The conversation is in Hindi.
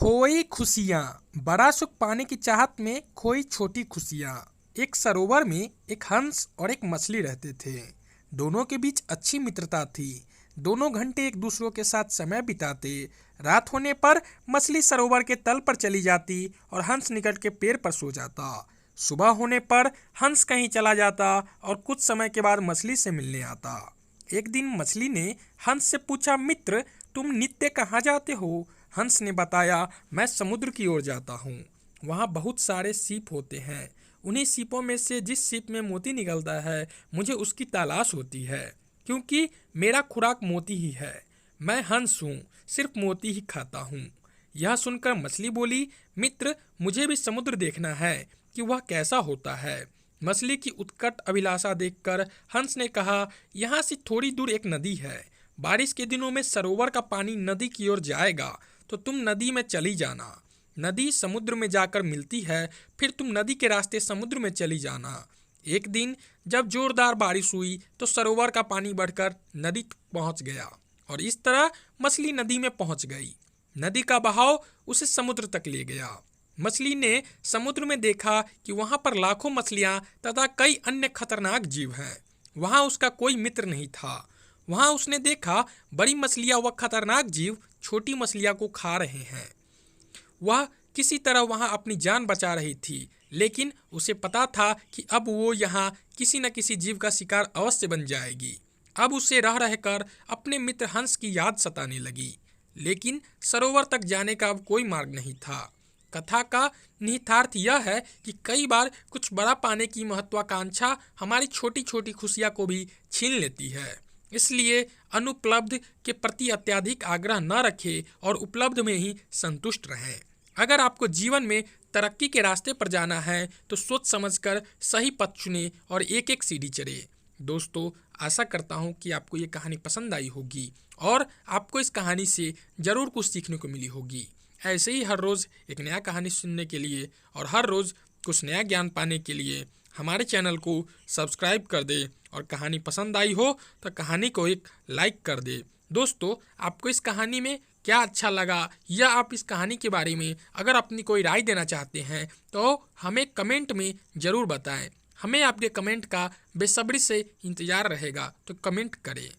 खोई खुशियाँ। बड़ा सुख पाने की चाहत में खोई छोटी खुशियाँ। एक सरोवर में एक हंस और एक मछली रहते थे। दोनों के बीच अच्छी मित्रता थी। दोनों घंटे एक दूसरों के साथ समय बिताते। रात होने पर मछली सरोवर के तल पर चली जाती और हंस निकट के पेड़ पर सो जाता। सुबह होने पर हंस कहीं चला जाता और कुछ समय के बाद मछली से मिलने आता। एक दिन मछली ने हंस से पूछा, मित्र, तुम नित्य कहाँ जाते हो? हंस ने बताया, मैं समुद्र की ओर जाता हूँ। वहाँ बहुत सारे सीप होते हैं। उन्हीं सीपों में से जिस सीप में मोती निकलता है, मुझे उसकी तलाश होती है, क्योंकि मेरा खुराक मोती ही है। मैं हंस हूँ, सिर्फ मोती ही खाता हूँ। यह सुनकर मछली बोली, मित्र, मुझे भी समुद्र देखना है कि वह कैसा होता है। मछली की उत्कट अभिलाषा देखकर हंस ने कहा, यहाँ से थोड़ी दूर एक नदी है। बारिश के दिनों में सरोवर का पानी नदी की ओर जाएगा, तो तुम नदी में चली जाना। नदी समुद्र में जाकर मिलती है, फिर तुम नदी के रास्ते समुद्र में चली जाना। एक दिन जब जोरदार बारिश हुई तो सरोवर का पानी बढ़कर नदी तक पहुंच गया और इस तरह मछली नदी में पहुंच गई। नदी का बहाव उसे समुद्र तक ले गया। मछली ने समुद्र में देखा कि वहां पर लाखों मछलियां तथा कई अन्य खतरनाक जीव हैं। वहां उसका कोई मित्र नहीं था। वहां उसने देखा बड़ी मछलियां व खतरनाक जीव छोटी मछलियां को खा रहे हैं। वह किसी तरह वहां अपनी जान बचा रही थी, लेकिन उसे पता था कि अब वो यहाँ किसी न किसी जीव का शिकार अवश्य बन जाएगी। अब उसे रह रहकर अपने मित्र हंस की याद सताने लगी, लेकिन सरोवर तक जाने का अब कोई मार्ग नहीं था। कथा का निहितार्थ यह है कि कई बार कुछ बड़ा पाने की महत्वाकांक्षा हमारी छोटी छोटी खुशियाँ को भी छीन लेती है। इसलिए अनुपलब्ध के प्रति अत्यधिक आग्रह न रखें और उपलब्ध में ही संतुष्ट रहें। अगर आपको जीवन में तरक्की के रास्ते पर जाना है तो सोच समझकर सही पथ चुनें और एक एक सीढ़ी चढ़ें। दोस्तों, आशा करता हूँ कि आपको ये कहानी पसंद आई होगी और आपको इस कहानी से ज़रूर कुछ सीखने को मिली होगी। ऐसे ही हर रोज़ एक नया कहानी सुनने के लिए और हर रोज़ कुछ नया ज्ञान पाने के लिए हमारे चैनल को सब्सक्राइब कर दे और कहानी पसंद आई हो तो कहानी को एक लाइक कर दे। दोस्तों, आपको इस कहानी में क्या अच्छा लगा या आप इस कहानी के बारे में अगर अपनी कोई राय देना चाहते हैं तो हमें कमेंट में ज़रूर बताएं। हमें आपके कमेंट का बेसब्री से इंतज़ार रहेगा, तो कमेंट करें।